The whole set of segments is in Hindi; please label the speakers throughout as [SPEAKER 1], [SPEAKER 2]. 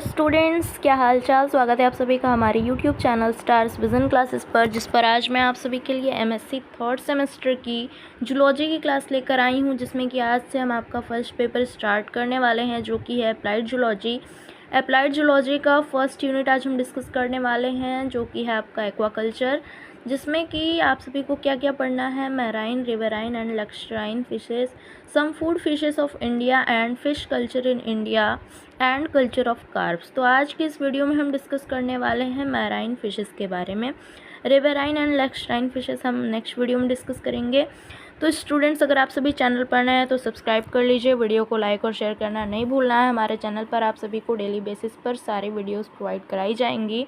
[SPEAKER 1] स्टूडेंट्स, क्या हाल चाल। स्वागत है आप सभी का हमारे YouTube channel stars vision classes पर, जिस पर आज मैं आप सभी के लिए एमएससी थर्ड सेमेस्टर की जूलॉजी की क्लास लेकर आई हूं, जिसमें कि आज से हम आपका फर्स्ट पेपर स्टार्ट करने वाले हैं, जो कि है अप्लाइड जूलॉजी। अप्लाइड जूलॉजी का फर्स्ट यूनिट आज हम डिस्कस करने वाले हैं, जो कि है आपका एक्वाकल्चर, जिसमें कि आप सभी को क्या क्या पढ़ना है। Marine, riverine and lacustrine fishes, some food fishes of India and fish culture in India and culture of carps. तो आज की इस वीडियो में हम डिस्कस करने वाले हैं मैराइन फिशेस के बारे में। रिवराइन एंड लैक्स्ट्राइन फिशेस हम नेक्स्ट वीडियो में डिस्कस करेंगे। तो स्टूडेंट्स, अगर आप सभी चैनल पर नए हैं तो सब्सक्राइब कर लीजिए, वीडियो को लाइक और शेयर करना नहीं भूलना है। हमारे चैनल पर आप सभी को डेली बेसिस पर सारी वीडियोस प्रोवाइड कराई जाएंगी,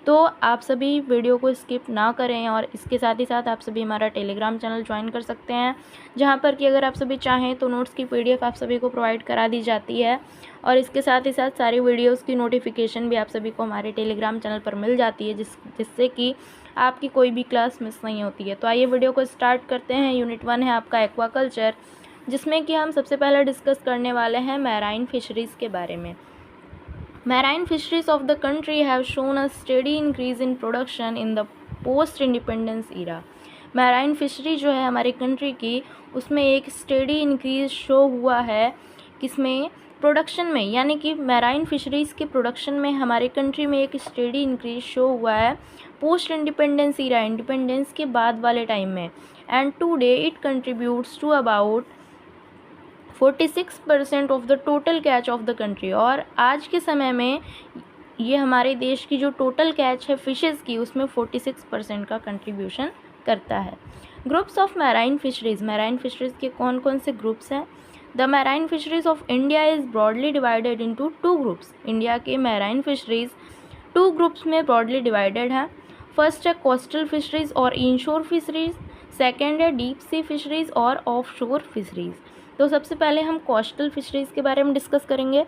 [SPEAKER 1] तो आप सभी वीडियो को स्किप ना करें। और इसके साथ ही साथ आप सभी हमारा टेलीग्राम चैनल ज्वाइन कर सकते हैं, जहां पर कि अगर आप सभी चाहें तो नोट्स की PDF आप सभी को प्रोवाइड करा दी जाती है, और इसके साथ ही साथ सारी वीडियोस की नोटिफिकेशन भी आप सभी को हमारे टेलीग्राम चैनल पर मिल जाती है, जिससे कि आपकी कोई भी क्लास मिस नहीं होती है। तो आइए वीडियो को स्टार्ट करते हैं। यूनिट 1 है आपका एक्वाकल्चर, जिसमें कि हम सबसे पहले डिस्कस करने वाले हैं मैराइन फिशरीज़ के बारे में। Marine fisheries of the country have shown a steady increase in production in the post-independence era. Marine fishery जो है हमारे कंट्री की, उसमें एक स्टेडी इंक्रीज शो हुआ है, किसमें, प्रोडक्शन में, यानी कि मैराइन फिशरीज़ के प्रोडक्शन में हमारे कंट्री में एक स्टेडी इंक्रीज शो हुआ है पोस्ट इंडिपेंडेंस ईरा, इंडिपेंडेंस के बाद वाले टाइम में। And today it contributes to about 46% of the total catch of the country. और आज के समय में ये हमारे देश की जो टोटल कैच है फिशेज़ की, उसमें 46% का कंट्रीब्यूशन करता है। Groups of marine fisheries, marine fisheries के कौन कौन से ग्रुप्स हैं। The marine fisheries of India is broadly divided into 2 groups. India के मैराइन फिशरीज़ 2 ग्रुप्स में ब्रॉडली डिवाइडेड है। फर्स्ट है कोस्टल फिशरीज़ और इनशोर फिशरीज़, सेकेंड है डीप सी फिशरीज़ और ऑफ शोर फिशरीज़। तो सबसे पहले हम कोस्टल फिशरीज़ के बारे में डिस्कस करेंगे।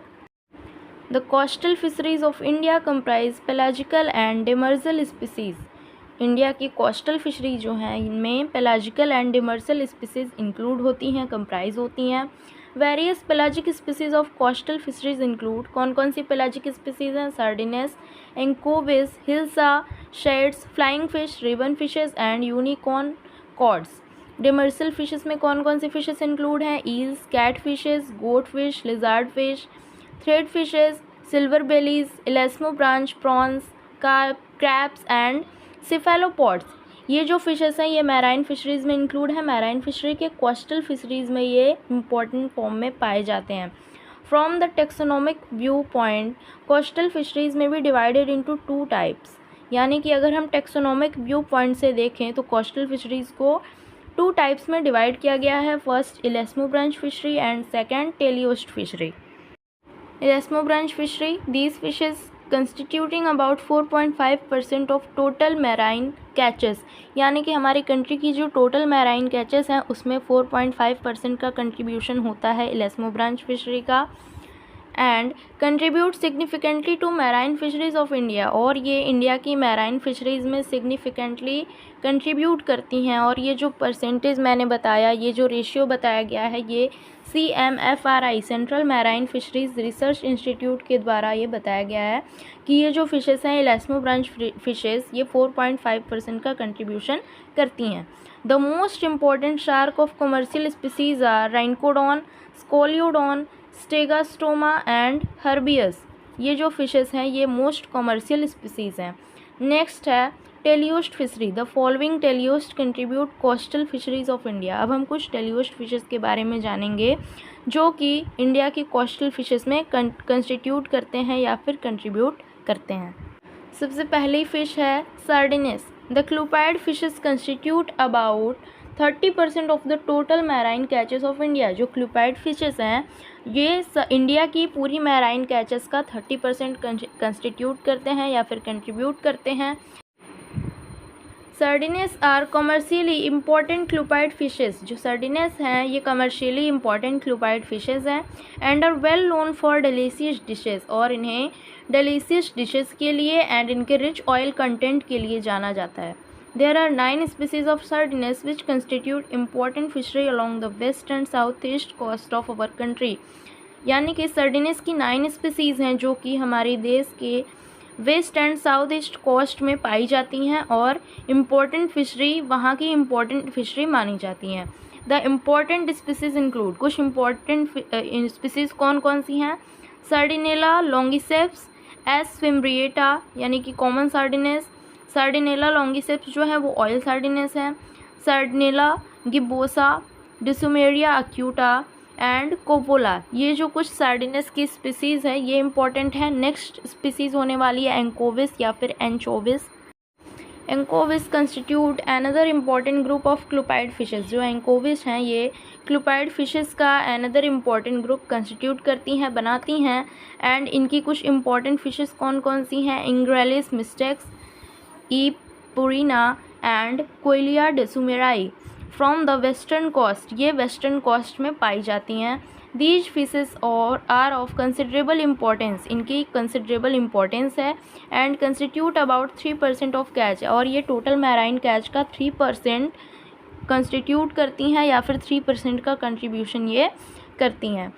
[SPEAKER 1] The coastal fisheries of India comprise pelagical and demersal species. India की कोस्टल फिशरी जो हैं, इनमें pelagical and demersal species include होती हैं, कंप्राइज होती हैं। Various pelagic species of coastal fisheries include, कौन कौन सी पेलाजिक स्पीसीज़ हैं। Sardines, anchovies, hilsa, shads, flying fish, ribbon fishes and unicorn cods. Demersal fishes में कौन कौन सी फिशेस इंक्लूड हैं। Eels, cat fishes, goat fish, lizard fish, thread fishes, silver bellies, elasmobranch prawns, crabs and cephalopods. ये जो फिशेस हैं ये मैराइन फिशरीज़ में इंक्लूड है। मैराइन फिशरी के कोस्टल फिशरीज़ में ये इंपॉर्टेंट फॉर्म में पाए जाते हैं। From the taxonomic view point, coastal fisheries में भी डिवाइडेड इंटू 2 टाइप्स। यानी कि अगर हम टेक्सोनोमिक व्यू पॉइंट से देखें तो कोस्टल फिशरीज़ को 2 टाइप्स में डिवाइड किया गया है। First elasmobranch fishery and second teleost fishery. Elasmobranch fishery, these fishes constituting about 4.5% of total marine catches. यानी कि हमारी कंट्री की जो टोटल मैराइन कैचेस हैं उसमें 4.5% का कंट्रीब्यूशन होता है इलेस्मो ब्रांच फिशरी का। And contribute significantly to marine fisheries of India, और ये इंडिया की मैराइन फिशरीज़ में सिग्निफिकेंटली कंट्रीब्यूट करती हैं। और ये जो परसेंटेज मैंने बताया, ये जो रेशियो बताया गया है, ये CMFRI central marine fisheries research institute के द्वारा ये बताया गया है कि ये जो फिशेस हैं इलेस्मो ब्रांच फिशेस, ये 4.5% का कंट्रीब्यूशन करती हैं। The most important shark of commercial species are Rhincodon, Scoliodon, Stegostoma and Herbius. ये जो फिशेस हैं ये मोस्ट कमर्शियल स्पीसीज़ हैं। नेक्स्ट है teleost fishery. The following teleost contribute coastal fisheries of India. अब हम कुछ टेलियोस्ट फिशेस के बारे में जानेंगे जो कि इंडिया की कोस्टल फिशेस में कंस्टिट्यूट करते हैं या फिर कंट्रीब्यूट करते हैं। सबसे पहली फ़िश है sardines. The clupeid fishes constitute about 30% of the total marine catches of India. जो क्लूपैड फिशेस हैं ये इंडिया की पूरी मैराइन कैचेस का 30% कंस्टिट्यूट करते हैं या फिर कंट्रीब्यूट करते हैं। Sardines are commercially important clupeid fishes. जो सर्डिनस हैं ये कमर्शियली इम्पॉर्टेंट क्लूपैड फिशेस हैं and are well known for delicious dishes, और इन्हें डिलीशियस डिशेस के लिए एंड इनके रिच ऑयल कंटेंट के लिए जाना जाता है। There are 9 species of sardines which constitute important fishery along the west and southeast coast of our country. यानी कि सर्डिनस की 9 स्पीसीज़ हैं जो कि हमारे देश के west and south east coast में पाई जाती हैं और इम्पोर्टेंट फिशरी वहाँ की इम्पोर्टेंट फिशरी मानी जाती हैं। द इम्पोर्टेंट स्पीसीज़ इंक्लूड, कुछ इम्पोर्टेंट स्पीसीज़ कौन कौन सी हैं? सार्डिनेला लॉन्गिसेप्स, एस फिम्ब्रिएटा यानी कि कॉमन सार्डिनस। सार्डिनेला लॉन्गिसेप्स जो है वो ऑयल सार्डिनस है। सार्डिनेला गिब्बोसा, डिसुमेरिया अक्यूटा एंड कोपोला, ये जो कुछ सार्डिनस की स्पीसीज़ है ये इंपॉर्टेंट है। नेक्स्ट स्पीसीज़ होने वाली है एंकोविस या फिर anchovies. Anchovies constitute another important group of clupeid fishes. जो एंकोविस हैं ये क्लूपाइड फिशेस का अनदर इम्पॉर्टेंट ग्रुप कंस्टिट्यूट करती हैं, बनाती हैं। एंड इनकी कुछ इम्पॉर्टेंट फिशेस कौन कौन सी हैं? Engraulis mystax, E purina and Coilia dussumieri from the western coast, ये वेस्टर्न कोस्ट में पाई जाती हैं। दीज फिशेस और आर ऑफ कंसिडरेबल इम्पोर्टेंस, इनकी कंसिडरेबल इम्पोर्टेंस है। And constitute about 3% of catch, और ये टोटल मैराइन कैच का 3% कंस्टिट्यूट करती हैं या फिर 3% का कंट्रीब्यूशन ये करती हैं।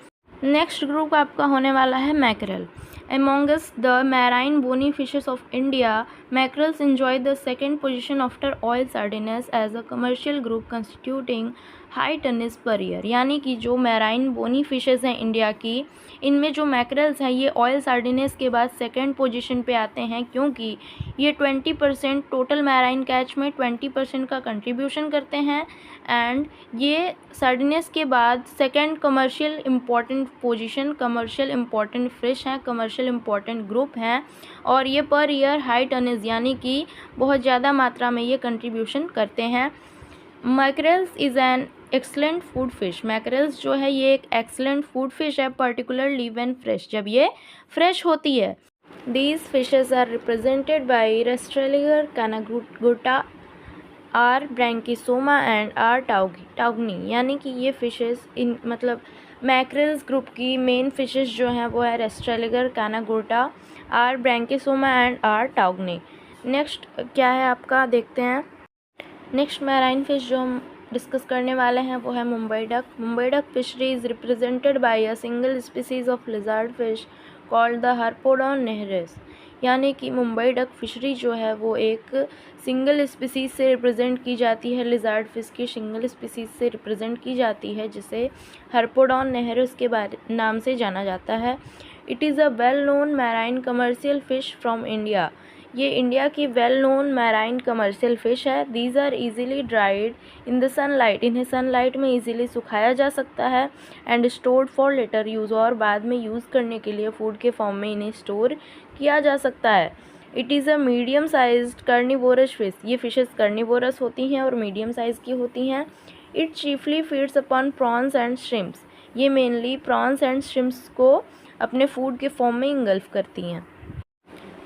[SPEAKER 1] नेक्स्ट ग्रुप आपका होने वाला है mackerel. Amongst the marine bony fishes of India, mackerels enjoy the second position after oil sardines as a commercial group constituting high tonnage per year। यानी कि जो मैराइन बोनी फिशेज़ हैं इंडिया की, इनमें जो मैकरेल्स हैं ये ऑयल सार्डिनेस के बाद सेकंड पोजीशन पे आते हैं, क्योंकि ये 20% टोटल मैराइन कैच में 20% का कंट्रीब्यूशन करते हैं। एंड ये सार्डिनेस के बाद second commercial important position, commercial important fish हैं, कमर्शियल इम्पॉर्टेंट ग्रुप हैं। और ये पर ईयर हाई टनेज यानी कि बहुत ज़्यादा मात्रा में ये कंट्रीब्यूशन करते हैं। Mackerels is an excellent food fish. Mackerels जो है ये एक एक्सलेंट फूड फिश है, पर्टिकुलरली व्हेन फ्रेश, जब ये फ्रेश होती है। These fishes are represented by Rastrelliger kanagurta, R brachysoma and R टाउगनी। यानी कि ये फिशेस इन मतलब मैकरेल्स ग्रुप की मेन फिशेस जो हैं वो है Rastrelliger kanagurta, R brachysoma and R टाउगनी। नेक्स्ट क्या है आपका, देखते हैं। नेक्स्ट मैराइन फिश जो हम डिस्कस करने वाले हैं वो है Mumbai duck. Mumbai duck fishery is represented by a single species of lizard fish called the Harpodon nehereus. यानी कि मुंबई डक फिशरी जो है वो एक सिंगल स्पीसीज से रिप्रेजेंट की जाती है, लिजार्ड फिश की सिंगल स्पीसीज से रिप्रेजेंट की जाती है, जिसे हार्पोडॉन नेहरेस के नाम से जाना जाता है। It is a well known marine commercial fish from India. ये इंडिया की well known marine commercial fish है। These are easily dried in the sunlight, इन्हें सनलाइट में ईजिली सुखाया जा सकता है। And stored for later use, और बाद में यूज़ करने के लिए फूड के फॉर्म में इन्हें स्टोर किया जा सकता है। It is a medium sized carnivorous fish. ये फिशेस कार्निवोरस होती हैं और मीडियम साइज़ की होती हैं। It chiefly feeds upon prawns and shrimps. ये मेनली प्रॉन्स एंड श्रिम्प्स को अपने फूड के फॉर्म में इंगल्फ करती हैं।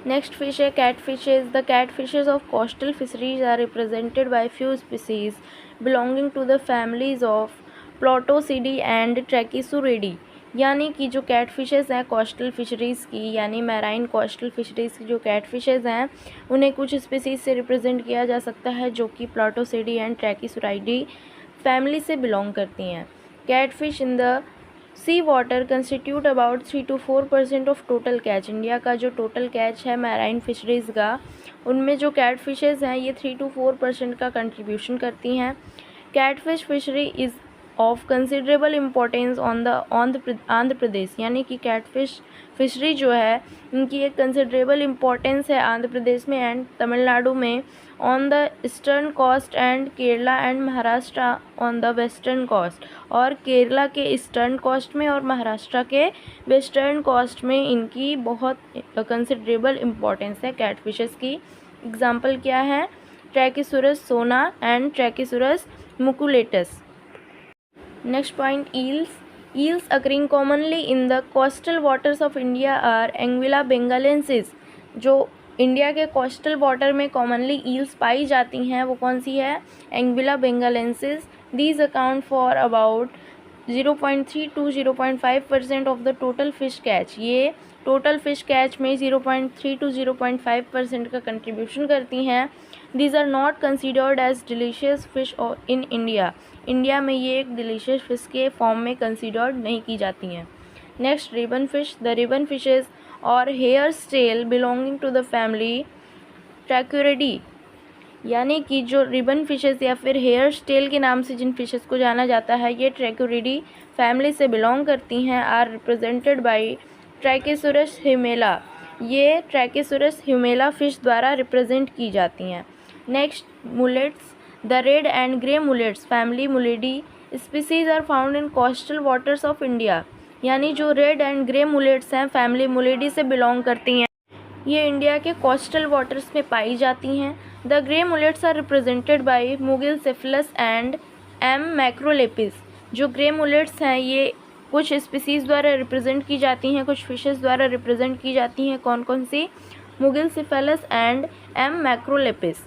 [SPEAKER 1] नेक्स्ट फिश है cat fishes. The cat fishes of coastal fisheries are represented by few species belonging to the families of Plotosidae and Tachysuridae. यानी कि जो कैट फिशेज़ हैं कोस्टल फिशरीज़ की, यानी मैराइन कोस्टल फिशरीज़ की जो कैट फिशेज़ हैं उन्हें कुछ स्पीसीज से रिप्रेजेंट किया जा सकता है जो कि प्लोटोसिडी एंड ट्रैकिसुराइडी फैमिली से बिलोंग करती हैं। Cat fish in the sea water constitute about 3 to 4% of total catch. India का जो टोटल कैच है मैराइन फिशरीज़ का, उनमें जो कैट फिशेज़ हैं ये 3 to 4% का कंट्रीब्यूशन करती हैं। Cat fish fishery is of considerable importance on the Andhra Pradesh. यानी कि कैटफिश फिशरी जो है इनकी एक कंसिडरेबल इम्पोर्टेंस है आंध्र प्रदेश में एंड तमिलनाडु में on the eastern coast and Kerala and Maharashtra on the western coast. और केरला के ईस्टर्न कोस्ट में और महाराष्ट्र के वेस्टर्न कोस्ट में इनकी बहुत कंसिडरेबल इम्पोर्टेंस है कैट फिशेस की। एग्जाम्पल क्या है? ट्रैकिसुरस सोना and ट्रैकिसुरस मुकुलेटस। Next point, eels. Eels occurring commonly in the coastal waters of India are Anguilla bengalensis। जो इंडिया के कोस्टल वाटर में कॉमनली ईल्स पाई जाती हैं वो कौन सी है? Anguilla bengalensis। These account for about 0.3 to 0.5% of the total fish catch. ये टोटल फिश कैच में 0.3 to 0.5% का कंट्रीब्यूशन करती हैं। These are not considered as delicious fish in India। India में ये एक डिलीशियस फिश के फॉर्म में कंसिडर्ड नहीं की जाती हैं। Next ribbon fish, the ribbon fishes or hair tail belonging to the family Trichiuridae, यानी कि जो रिबन फिशेस या फिर हेयर स्टेल के नाम से जिन फिशेस को जाना जाता है, ये ट्रैक्यूरिडी फैमिली से बिलोंग करती हैं, are represented by Trichiurus haumela. ये ट्राइकेसोरस ह्यूमेला फिश द्वारा रिप्रेजेंट की जाती हैं। Next mullets, the red and grey mullets family Mugilidae species are found in coastal waters of India, यानी जो रेड एंड ग्रे मुलेट्स हैं फैमिली मुलेडी से बिलोंग करती हैं, ये इंडिया के कोस्टल वाटर्स में पाई जाती हैं। The grey mullets are represented by Mugil cephalus and M macrolepis. जो ग्रे मुलेट्स हैं ये कुछ स्पीसीज़ द्वारा रिप्रेजेंट की जाती हैं, कुछ फिशेस द्वारा रिप्रेजेंट की जाती हैं। कौन कौन सी? मुगिलसेफलस एंड एम मैक्रोलेपिस।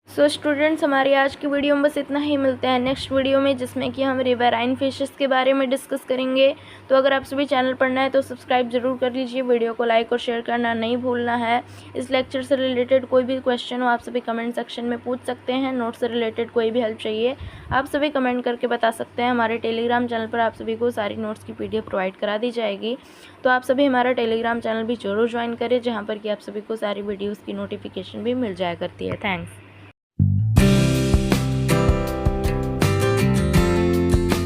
[SPEAKER 1] सो स्टूडेंट्स, हमारी आज की वीडियो में बस इतना ही। मिलते हैं नेक्स्ट वीडियो में, जिसमें कि हम रिवराइन फिशेस के बारे में डिस्कस करेंगे। तो अगर आप सभी चैनल पर नए हैं तो सब्सक्राइब जरूर कर लीजिए, वीडियो को लाइक और शेयर करना नहीं भूलना है। इस लेक्चर से रिलेटेड कोई भी क्वेश्चन हो आप सभी कमेंट सेक्शन में पूछ सकते हैं। नोट से रिलेटेड कोई भी हेल्प चाहिए आप सभी कमेंट करके बता सकते हैं। हमारे टेलीग्राम चैनल पर आप सभी को सारी नोट्स की PDF प्रोवाइड करा दी जाएगी, तो आप सभी हमारा टेलीग्राम चैनल भी जरूर ज्वाइन करें, जहाँ पर कि आप सभी को सारी वीडियोज़ की नोटिफिकेशन भी मिल जाया करती है। थैंक्स।